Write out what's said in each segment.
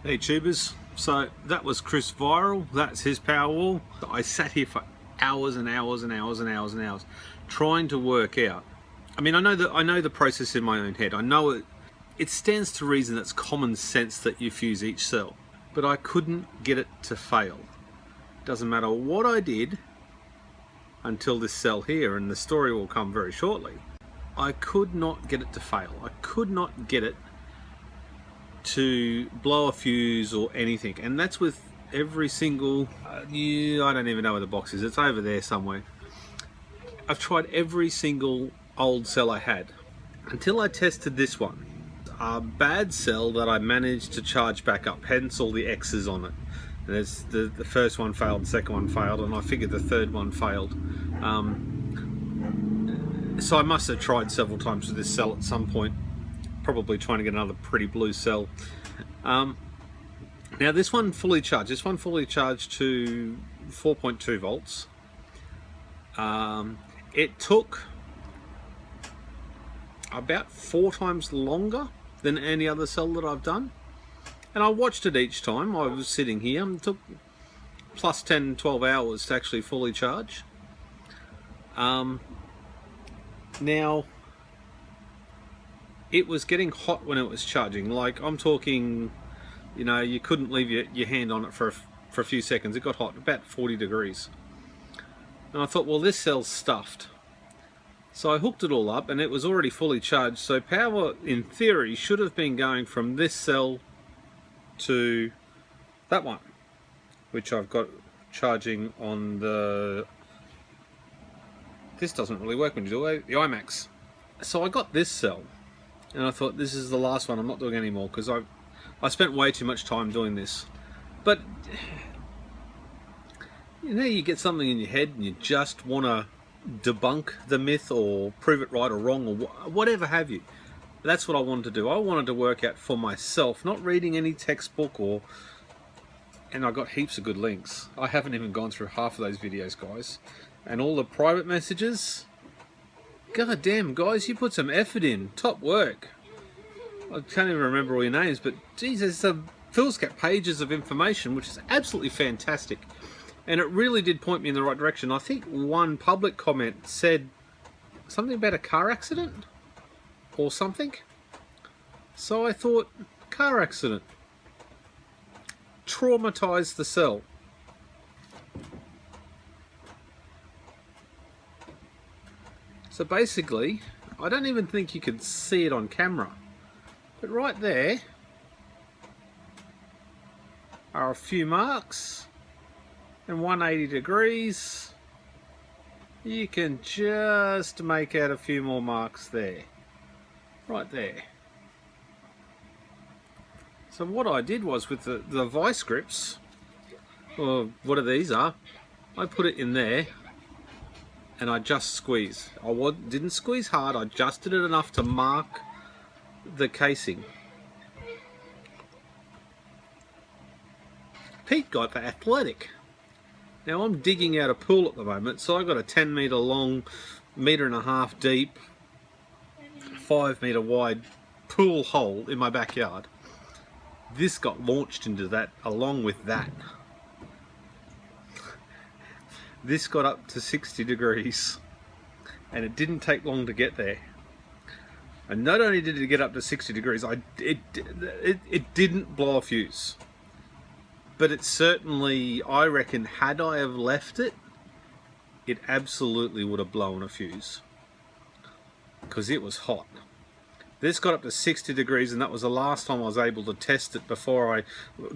Hey tubers, so that was ChrisViral, that's his Powerwall. I sat here for hours and hours and hours and hours and hours trying to work out. I mean, I know the process in my own head. I know it stands to reason, it's common sense that you fuse each cell, but I couldn't get it to fail. Doesn't matter what I did until this cell here, and the story will come very shortly. I could not get it to fail. I could not get it to blow a fuse or anything, and that's with every single I don't even know where the box is, it's over there somewhere. I've tried every single old cell I had until I tested this one, a bad cell that I managed to charge back up, hence all the X's on it. And there's the first one failed, the second one failed, and I figured the third one failed. So I must have tried several times with this cell at some point, probably trying to get another pretty blue cell. Now this one fully charged to 4.2 volts. It took about 4 times longer than any other cell that I've done, and I watched it each time. I was sitting here, and it took plus 10-12 hours to actually fully charge. Now it was getting hot when it was charging, like I'm talking, you know, you couldn't leave your hand on it for a few seconds. It got hot, about 40 degrees. And I thought, well, this cell's stuffed. So I hooked it all up, and it was already fully charged. So power, in theory, should have been going from this cell to that one, which I've got charging on the... This doesn't really work when you do it, the IMAX. So I got this cell, and I thought, this is the last one, I'm not doing any more, because I spent way too much time doing this. But you know, you get something in your head and you just want to debunk the myth or prove it right or wrong or whatever have you. That's what I wanted to do. I wanted to work out for myself, not reading any textbook and I got heaps of good links. I haven't even gone through half of those videos, guys. And all the private messages, god damn, guys, you put some effort in. Top work. I can't even remember all your names, but geez, there's some foolscap pages of information, which is absolutely fantastic. And it really did point me in the right direction. I think one public comment said something about a car accident or something. So I thought, car accident. Traumatized the cell. So basically, I don't even think you could see it on camera, but right there are a few marks, and 180 degrees, you can just make out a few more marks there, right there. So what I did was, with the vice grips, or whatever these are, I put it in there and I just squeezed. I didn't squeeze hard, I just did it enough to mark the casing. Pete got the athletic. Now I'm digging out a pool at the moment, so I got a 10 metre long, 1.5 metre deep, 5 metre wide pool hole in my backyard. This got launched into that along with that. This got up to 60 degrees, and it didn't take long to get there. And not only did it get up to 60 degrees, it didn't blow a fuse. But it certainly, I reckon, had I have left it, it absolutely would have blown a fuse, because it was hot. This got up to 60 degrees, and that was the last time I was able to test it before I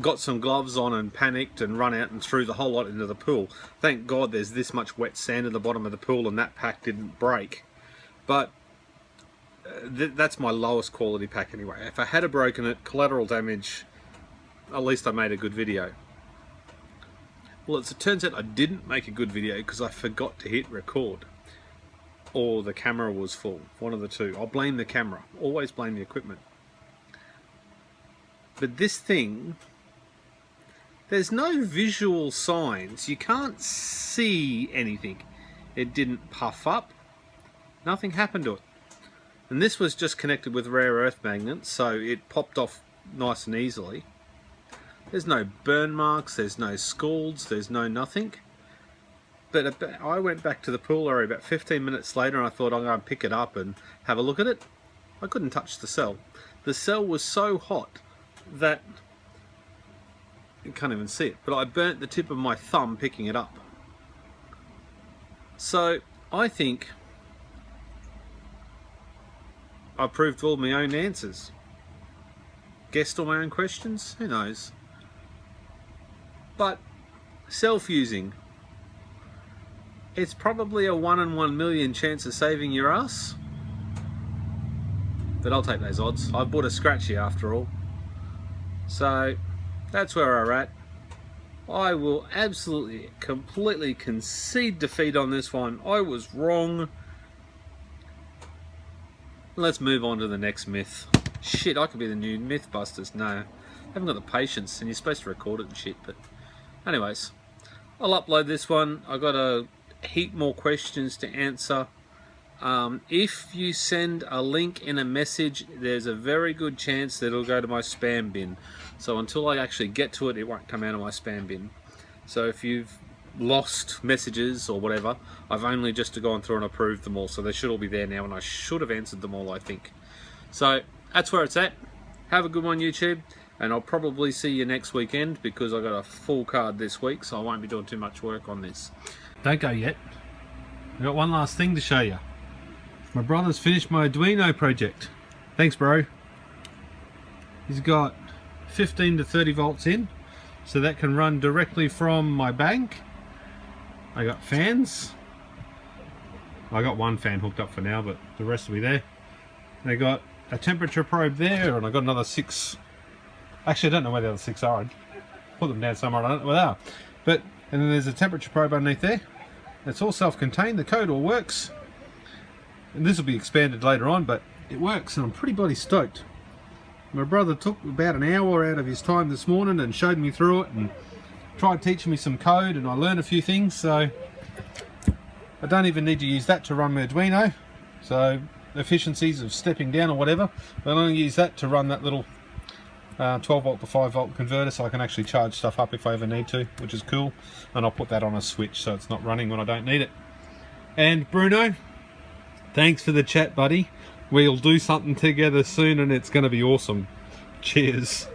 got some gloves on and panicked and run out and threw the whole lot into the pool. Thank God there's this much wet sand at the bottom of the pool, and that pack didn't break. But that's my lowest quality pack anyway. If I had broken it, collateral damage, at least I made a good video. Well, as it turns out, I didn't make a good video because I forgot to hit record, or the camera was full, one of the two. I'll blame the camera, always blame the equipment. But this thing, there's no visual signs, you can't see anything. It didn't puff up, nothing happened to it. And this was just connected with rare earth magnets, so it popped off nice and easily. There's no burn marks, there's no scalds, there's no nothing. But I went back to the pool area about 15 minutes later and I thought I'm going to pick it up and have a look at it. I couldn't touch the cell. The cell was so hot that you can't even see it, but I burnt the tip of my thumb picking it up. So I think I proved all my own answers. Guessed all my own questions? Who knows? But self-using, it's probably a 1 in 1 million chance of saving your ass. But I'll take those odds. I bought a scratchy after all. So that's where we're at. I will absolutely, completely concede defeat on this one. I was wrong. Let's move on to the next myth. Shit, I could be the new Mythbusters. No, I haven't got the patience, and you're supposed to record it and shit. But anyways, I'll upload this one. I got a heap more questions to answer. If you send a link in a message, there's a very good chance that it'll go to my spam bin. So until I actually get to it, it won't come out of my spam bin. So if you've lost messages or whatever, I've only just gone through and approved them all. So they should all be there now, and I should have answered them all, I think. So that's where it's at. Have a good one, YouTube. And I'll probably see you next weekend because I got a full card this week, so I won't be doing too much work on this. Don't go yet. I've got one last thing to show you. My brother's finished my Arduino project. Thanks, bro. He's got 15 to 30 volts in, so that can run directly from my bank. I got fans. I got one fan hooked up for now, but the rest will be there. They got a temperature probe there, and I got another 6. Actually, I don't know where the other 6 are. I'd put them down somewhere. I don't know where they are. But and then there's a temperature probe underneath there. It's all self-contained. The code all works. And this will be expanded later on, but it works, and I'm pretty bloody stoked. My brother took about an hour out of his time this morning and showed me through it and tried teaching me some code, and I learned a few things, so I don't even need to use that to run my Arduino. So efficiencies of stepping down or whatever, but I'm going to use that to run that little 12 volt to 5 volt converter, so I can actually charge stuff up if I ever need to, which is cool. And I'll put that on a switch so it's not running when I don't need it. And Bruno, thanks for the chat, buddy. We'll do something together soon and it's going to be awesome. Cheers.